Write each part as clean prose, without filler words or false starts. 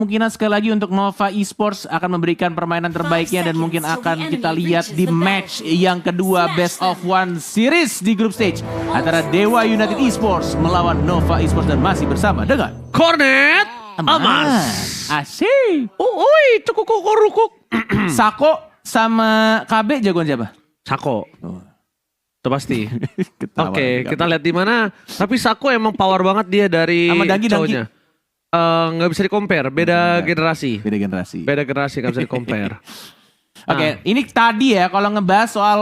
Kemungkinan sekali lagi untuk Nova Esports akan memberikan permainan terbaiknya dan mungkin akan kita lihat di match yang kedua Best of One Series di group stage antara Dewa United Esports melawan Nova Esports dan masih bersama dengan Cornet Amas. Asik. Ui, cukuk. Sako sama KB jagoan siapa? Sako. Itu pasti. Ketawa Oke, lagi, kita KB. lihat di mana. Tapi Sako emang power banget dia dari Sama Dangki. cowoknya. Nggak bisa di-compare, beda generasi. Beda generasi. Beda generasi nggak bisa di-compare. Oke, ini tadi ya kalau ngebahas soal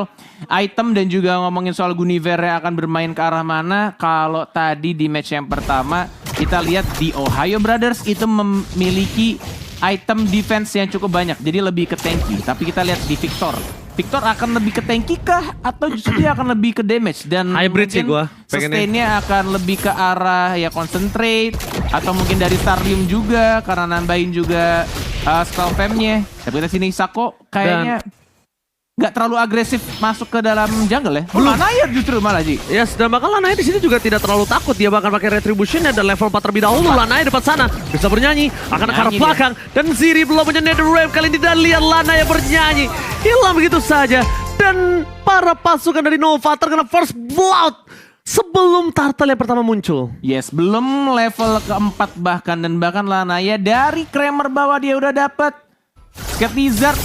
item dan juga ngomongin soal Guinevere yang akan bermain ke arah mana. Kalau tadi di match yang pertama kita lihat di Ohio Brothers itu memiliki item defense yang cukup banyak. Jadi lebih ke tanky. Tapi kita lihat di Victor. Victor akan lebih ke tanky kah? Atau justru dia akan lebih ke damage? Dan Hybrid sih mungkin gua pengennya. sustainnya akan lebih ke arah ya concentrate. Atau mungkin dari Starlium juga karena nambahin juga spell fam-nya. Tapi kita sini Sako kayaknya nggak terlalu agresif masuk ke dalam jungle ya. Belum. Lanaya justru malah Ji. Ya, sedang bakal Lanaya di sini juga tidak terlalu takut. Dia bakal pakai retribution dan level 4 terlebih dahulu. Lanaya depan sana bisa bernyanyi, akan ke arah Nyanyi belakang dan Ziri belum punya nether wave kali ini dan lihat Lanaya bernyanyi. Hilang begitu saja dan para pasukan dari Nova terkena first blood sebelum Turtle yang pertama muncul. Yes, belum level keempat bahkan dan bahkan Lanaya dari Kramer bawah dia udah dapet Scat Lizard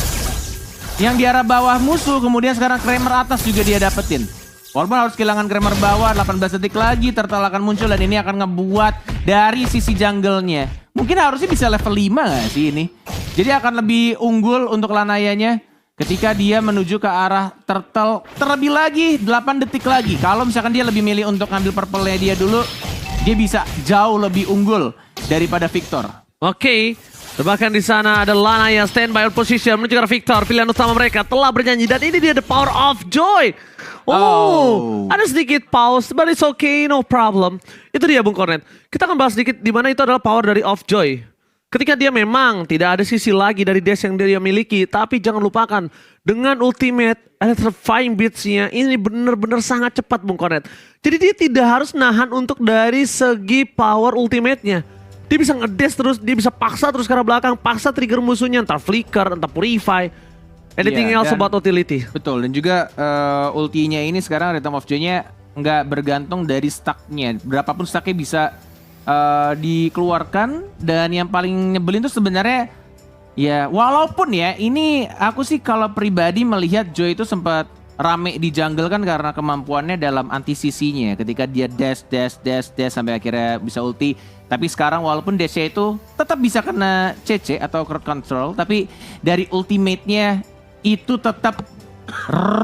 yang di arah bawah musuh, kemudian sekarang Kramer atas juga dia dapetin. Walaupun harus kehilangan Kramer bawah, 18 detik lagi Turtle akan muncul dan ini akan ngebuat dari sisi jungle-nya. Mungkin harusnya bisa level 5 gak sih ini? Jadi akan lebih unggul untuk Lanayanya ketika dia menuju ke arah Turtle. Terlebih lagi 8 detik lagi. Kalau misalkan dia lebih milih untuk ngambil purple-nya dia dulu, dia bisa jauh lebih unggul daripada Victor. Oke. Bahkan di sana ada Lanaya standby on position menuju ke arah Victor. Pilihan utama mereka telah bernyanyi dan ini dia the power of joy. Oh. Ada sedikit pause, but it's okay, no problem. Itu dia Bung Cornet. Kita akan bahas sedikit di mana itu adalah power dari of joy. Ketika dia memang tidak ada sisi lagi dari dash yang dia miliki, tapi jangan lupakan dengan ultimate electrifying beats-nya ini benar-benar sangat cepat Bung Cornet. Jadi dia tidak harus nahan untuk dari segi power ultimate-nya. Dia bisa ngedash terus, dia bisa paksa terus ke arah belakang, paksa trigger musuhnya, entah flicker, entah purify, anything Iya, else dan- about utility. Betul, dan juga ultinya ini sekarang Rhythm of Joy-nya nggak bergantung dari stack-nya. Berapapun stack-nya bisa dikeluarkan, dan yang paling nyebelin tuh sebenarnya ya walaupun ya ini aku sih kalau pribadi melihat Joy itu sempat rame di jungle kan karena kemampuannya dalam anti-CC-nya ketika dia dash sampai akhirnya bisa ulti. Tapi sekarang walaupun dash-nya itu tetap bisa kena CC atau crowd control, tapi dari ultimate-nya itu tetap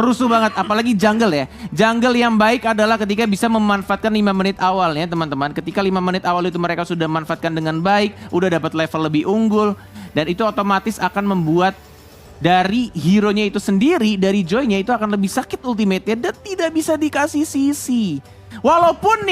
rusuh banget, apalagi jungle ya. Jungle yang baik adalah ketika bisa memanfaatkan 5 menit awalnya teman-teman. Ketika 5 menit awal itu mereka sudah manfaatkan dengan baik, udah dapat level lebih unggul, dan itu otomatis akan membuat dari hero-nya itu sendiri, dari Joy-nya itu akan lebih sakit ultimate-nya dan tidak bisa dikasih sisi. Walaupun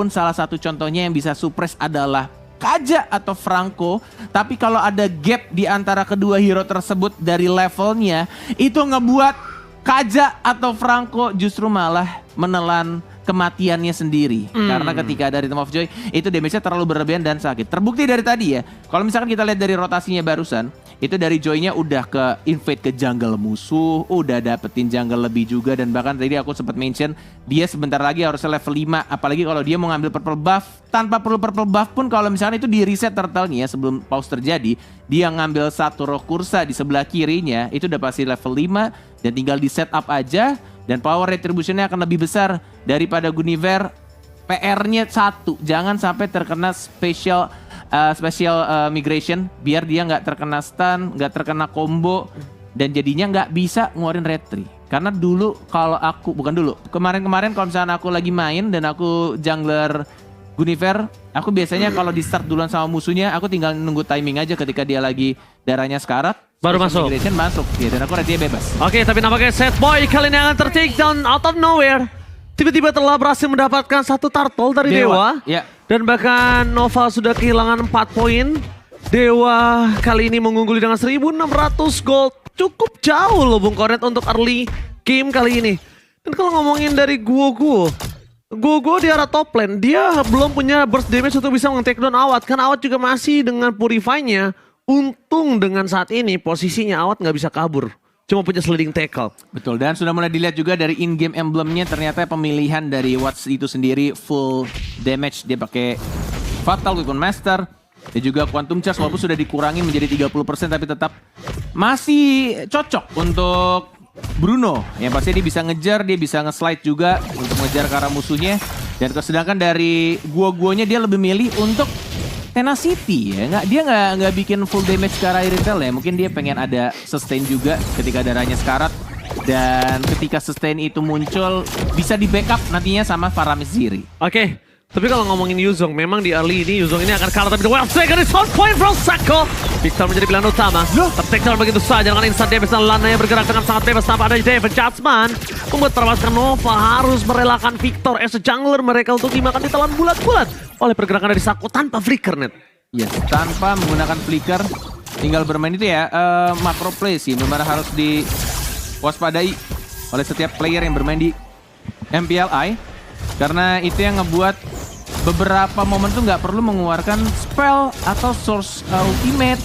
salah satu contohnya yang bisa suppress adalah Kaja atau Franco, tapi kalau ada gap di antara kedua hero tersebut dari levelnya, itu ngebuat Kaja atau Franco justru malah menelan kematiannya sendiri. Karena ketika ada Rhythm of Joy, itu damage-nya terlalu berlebihan dan sakit. Terbukti dari tadi ya, kalau misalkan kita lihat dari rotasinya barusan, itu dari Joy-nya udah ke invade ke jungle musuh, udah dapetin jungle lebih juga, dan bahkan tadi aku sempat mention dia sebentar lagi harusnya level 5, apalagi kalau dia mau ngambil purple buff. Tanpa perlu purple buff pun kalau misalkan itu di reset turtle-nya sebelum pause terjadi, dia ngambil satu roh kursa di sebelah kirinya, itu udah pasti level 5 dan tinggal di setup aja, dan power retribution-nya akan lebih besar daripada Guinevere. PR-nya satu, jangan sampai terkena special migration, biar dia nggak terkena stun, nggak terkena combo, dan jadinya nggak bisa ngeluarin retri. Karena dulu kalau aku, kemarin kalau misalnya aku lagi main dan aku jungler Guinevere, aku biasanya kalau di start duluan sama musuhnya, aku tinggal nunggu timing aja ketika dia lagi darahnya sekarat, Baru special masuk. migration masuk, ya, dan aku retrinya bebas. Oke, tapi nampaknya Set Boy kali ini akan ter-take down out of nowhere. Tiba-tiba telah berhasil mendapatkan satu turtle dari Dewa. Ya. Dan bahkan Nova sudah kehilangan 4 poin. Dewa kali ini mengungguli dengan 1.600 gold. Cukup jauh loh Bung Cornet untuk early game kali ini. Dan kalau ngomongin dari Guo, Gogo di arah top lane, dia belum punya burst damage untuk bisa nge-take down Awat. Kan Awat juga masih dengan Purify-nya. Untung dengan saat ini posisinya Awat nggak bisa kabur. Cuma punya sliding tackle. Betul, dan sudah mulai dilihat juga dari in-game emblemnya ternyata pemilihan dari Watts itu sendiri full damage. Dia pakai Fatal Weapon Master. Dan juga Quantum Charge walaupun sudah dikurangin menjadi 30% tapi tetap masih cocok untuk Bruno. Yang pasti dia bisa ngejar, dia bisa nge-slide juga untuk ngejar ke arah musuhnya. Dan sedangkan dari gua-guanya dia lebih milih untuk Tenacity ya. Dia nggak bikin full damage ke arah Irithel ya. Mungkin dia pengen ada sustain juga ketika darahnya sekarat. Dan ketika sustain itu muncul bisa di backup nantinya sama Faramis Ziri. Oke. Tapi kalau ngomongin Yuzong, memang di early ini Yuzong ini akan kalah, tapi the well taken is on point from Sako. Victor menjadi pilihan utama. Tertek down begitu saja dengan instant damage dan Lana yang bergerak dengan sangat bebas tanpa ada David Judgment. Membuat terpaksa Nova harus merelakan Victor as a jungler mereka untuk dimakan di telan bulat-bulat oleh pergerakan dari Sako tanpa flicker net. Yes, tanpa menggunakan flicker, tinggal bermain itu ya macro play sih. Memang harus diwaspadai oleh setiap player yang bermain di MPLI. Karena itu yang ngebuat beberapa momen tuh nggak perlu mengeluarkan spell atau source ultimate.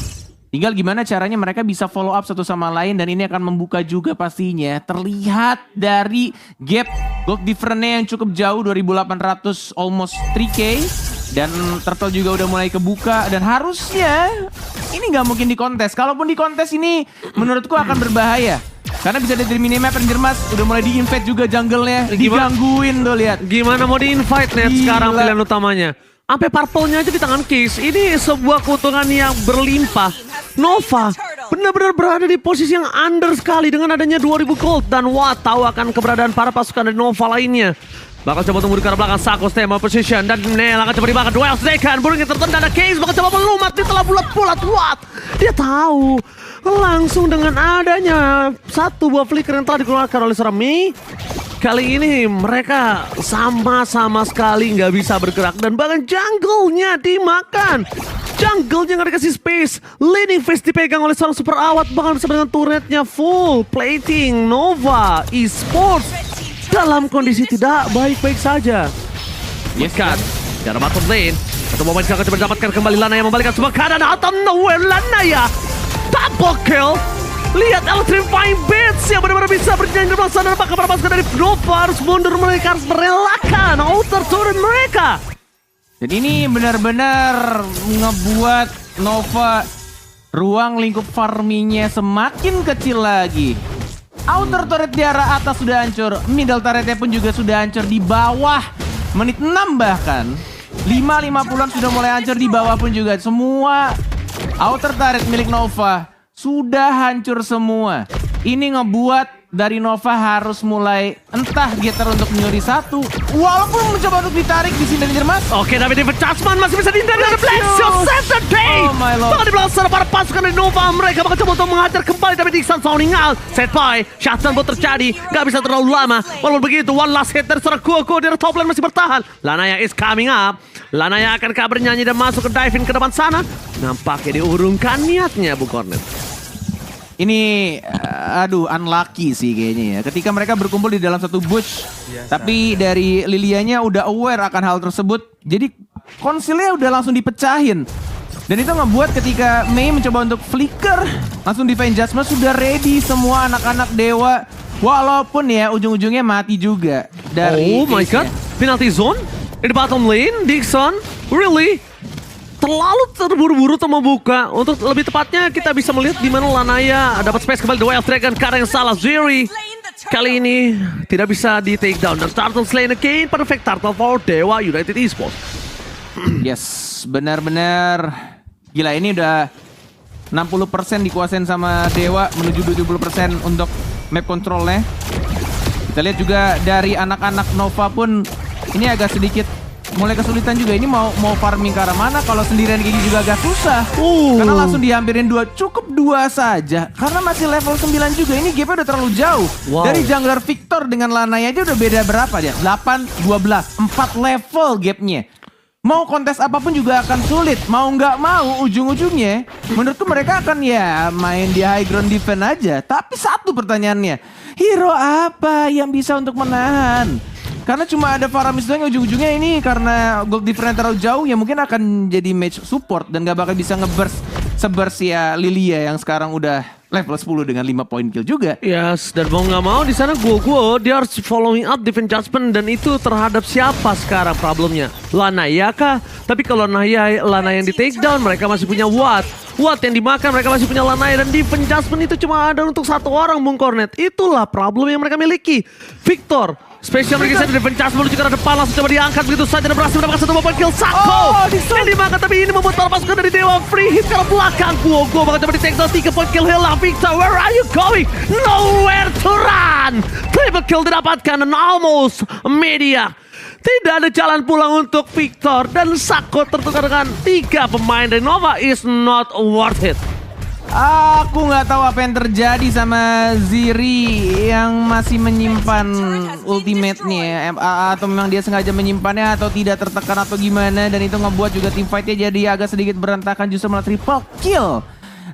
Tinggal gimana caranya mereka bisa follow up satu sama lain dan ini akan membuka juga pastinya. Terlihat dari gap gold difference-nya yang cukup jauh 2.800 almost 3K. Dan Turtle juga udah mulai kebuka dan harusnya ini nggak mungkin di kontes. Kalaupun di kontes ini menurutku akan berbahaya. Karena bisa dari minimap Ranger Mas udah mulai di-invite juga jungle-nya. Digangguin tuh lihat. Gimana mau di-invite net sekarang pilihan utamanya. Sampai purple-nya aja di tangan Case. Ini sebuah keuntungan yang berlimpah. Nova benar-benar berada di posisi yang under sekali dengan adanya 2000 gold. Dan Watt tahu akan keberadaan para pasukan dari Nova lainnya. Bakal coba tunggu di arah belakang Sako stable position. Dan Nel akan coba dibakar duel Zekan. Burungnya tertendang ada Case bakal coba melumat di telah bulat-bulat. Watt dia tahu. Langsung dengan adanya satu buah flicker yang telah dikeluarkan oleh seorang Mei. Kali ini mereka sama-sama sekali nggak bisa bergerak. Dan bahkan jungle-nya dimakan. Jungle-nya nggak dikasih space. Leading phase dipegang oleh seorang super awat. Bahkan bersama dengan turretnya full plating. Nova Esports dalam kondisi tidak baik-baik saja. Yes kan, dari bottom lane. Satu momen akan coba dapatkan kembali Lana yang membalikan semua keadaan out of nowhere. Lana ya double kill. Lihat Electrifying Bits yang benar-benar bisa berjalan di belakang sana. Apakah para pasukan dari Nova harus mundur, mereka harus merelakan outer turret mereka. Dan ini benar-benar ngebuat Nova ruang lingkup farmingnya semakin kecil lagi. Outer turret di arah atas sudah hancur, middle turretnya pun juga sudah hancur di bawah. Menit 6 bahkan. 5.50-an sudah mulai hancur di bawah pun juga. Semua outer turret milik Nova sudah hancur semua. Ini ngebuat dari Nova harus mulai entah getter untuk nyuri satu. Walaupun mencoba untuk ditarik di sini Ranger Mas. Oke, tapi David Jasmine masih bisa dihindari dari Black Shield Saturday. Oh my lord. Bahkan di belakang sana para pasukan dari Nova mereka bakal coba untuk menghajar kembali tapi Dixon sounding out. Set by shutdown buat terjadi. Gak bisa terlalu lama. Walaupun begitu one last hit dari seorang Kuoko dari top lane masih bertahan. Lanaya is coming up. Lanaya akan bernyanyi dan masuk ke diving ke depan sana. Nampaknya diurungkan niatnya Bu Cornet. Ini aduh unlucky sih kayaknya ya. Ketika mereka berkumpul di dalam satu bush, tapi dari Lilianya udah aware akan hal tersebut. Jadi konsilnya udah langsung dipecahin. Dan itu ngebuat ketika Mei mencoba untuk flicker, langsung Divine Judgment sudah ready semua anak-anak dewa. Walaupun ya ujung-ujungnya mati juga. Dari oh my god, penalty zone di bottom lane, Dixon, really? Terlalu terburu-buru untuk membuka. Untuk lebih tepatnya kita bisa melihat di mana Lanaya dapat space kembali The Wild Dragon karena yang salah Zeri. Kali ini tidak bisa di take down dan Turtle slain again. Perfect Turtle for Dewa United Esports. Yes, benar-benar gila ini udah 60% dikuasain sama Dewa menuju 70% untuk map controlnya. Kita lihat juga dari anak-anak Nova pun ini agak sedikit mulai kesulitan juga. Ini mau farming ke arah mana? Kalau sendirian gini juga agak susah. Karena langsung dihampirin cukup dua saja. Karena masih level 9 juga. Ini gapnya udah terlalu jauh. Dari jungler Victor dengan Lanaya aja udah beda berapa dia? 8, 12, 4 level gapnya. Mau kontes apapun juga akan sulit. Mau nggak mau ujung-ujungnya menurutku mereka akan ya main di high ground defense aja. Tapi satu pertanyaannya, hero apa yang bisa untuk menahan Karena cuma ada Faramis doang yang ujung-ujungnya ini karena gold difference terlalu jauh ya mungkin akan jadi match support dan gak bakal bisa nge-burst se-burst ya Lilia yang sekarang udah level 10 dengan 5 point kill juga. Yes, dan mau nggak mau di sana gua dia harus following up defense judgment dan itu terhadap siapa sekarang problemnya? Lanaya kah? Tapi kalau Lanaya yang di take down mereka masih punya Watt yang dimakan mereka masih punya Lanaya dan defense judgment itu cuma ada untuk satu orang Bung Cornet. Itulah problem yang mereka miliki. Victor spesial lagi saya di defense charge menuju ke arah depan langsung coba diangkat begitu saja dan berhasil mendapatkan satu point kill Sako. Yang dimakan tapi ini membuat para pasukan dari Dewa free hit ke arah belakang. Gua bakal coba di take down 3 point kill hilang. Victor, where are you going? Nowhere to run. Triple kill didapatkan dan almost media. Tidak ada jalan pulang untuk Victor dan Sako tertukar dengan 3 pemain dari Nova is not worth it. Aku nggak tahu apa yang terjadi sama Ziri yang masih menyimpan ultimate-nya atau memang dia sengaja menyimpannya atau tidak tertekan atau gimana dan itu ngebuat juga team fight-nya jadi agak sedikit berantakan justru malah triple kill.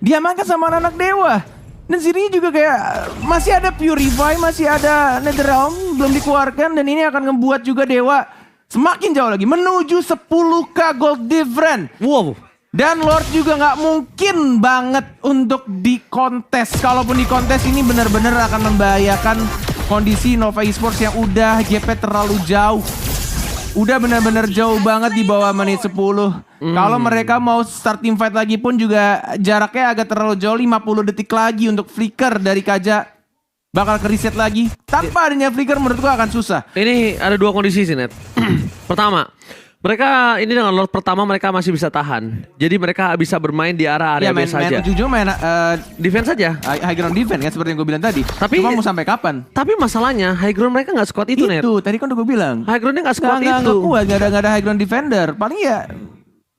Dia makan sama anak dewa. Dan Ziri juga kayak masih ada Purify, masih ada Netherrealm belum dikeluarkan dan ini akan ngebuat juga dewa semakin jauh lagi menuju 10k gold difference. Wow. Dan Lord juga nggak mungkin banget untuk dikontes. Kalaupun dikontes ini benar-benar akan membahayakan kondisi Nova Esports yang udah GP terlalu jauh. Udah benar-benar jauh banget di bawah menit 10. Kalau mereka mau start team fight lagi pun juga jaraknya agak terlalu jauh. 50 detik lagi untuk flicker dari Kaja. Bakal ke reset lagi. Tanpa adanya flicker menurutku akan susah. Ini ada 2 kondisi sih Net. Pertama, mereka ini dengan Lord pertama mereka masih bisa tahan. Jadi mereka bisa bermain di area main, base saja. main Defense saja. high ground defense kan seperti yang gue bilang tadi. Tapi cuma mau sampai kapan? Tapi masalahnya high ground mereka nggak squad itu Net. Itu tadi kan udah gue bilang. High groundnya nggak squad itu. Nggak kuat, nggak ada high ground defender. Paling ya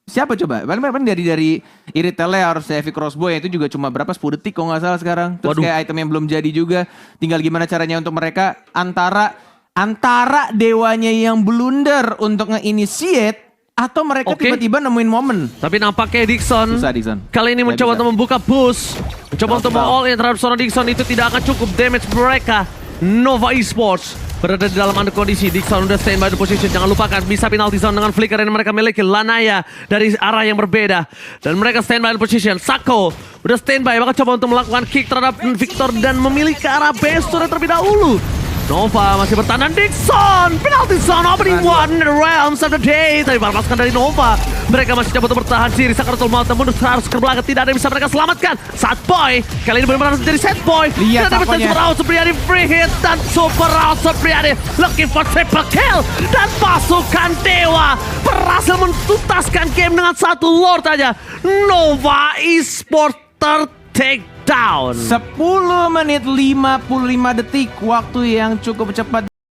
siapa coba? Paling dari Iritelnya harus Heavy Crossbow itu juga cuma berapa 10 detik kalau nggak salah sekarang. Terus kayak item yang belum jadi juga. Tinggal gimana caranya untuk mereka antara dewanya yang blunder untuk nge-initiate atau mereka tiba-tiba nemuin momen. Tapi nampaknya Dixon Susah Dixon. kali ini mencoba untuk membuka boost. Mencoba untuk all in terhadap seorang Dixon itu tidak akan cukup damage mereka. Nova Esports berada di dalam under kondisi. Dixon udah stand by the position. Jangan lupakan bisa penalty zone dengan flicker yang mereka miliki. Lanaya dari arah yang berbeda. Dan mereka stand by the position. Sako udah stand by. Bakal coba untuk melakukan kick terhadap Victor dan memilih ke arah base terlebih dahulu. Nova masih bertahan Dixon. Penalty zone opening one in the realms of the day. Tapi pasukan dari Nova mereka masih coba untuk bertahan. Siri Sakaratul Malta mundur harus ke belakang. Tidak ada yang bisa mereka selamatkan. Saat Boy kali ini benar-benar menjadi set Boy. Lihat dan dapat Super Out Supriyadi free hit. Dan Super Out Supriyadi looking for triple kill. Dan pasukan Dewa berhasil mentuntaskan game dengan 1 Lord aja. Nova Esports take down. 10 menit 55 detik, waktu yang cukup cepat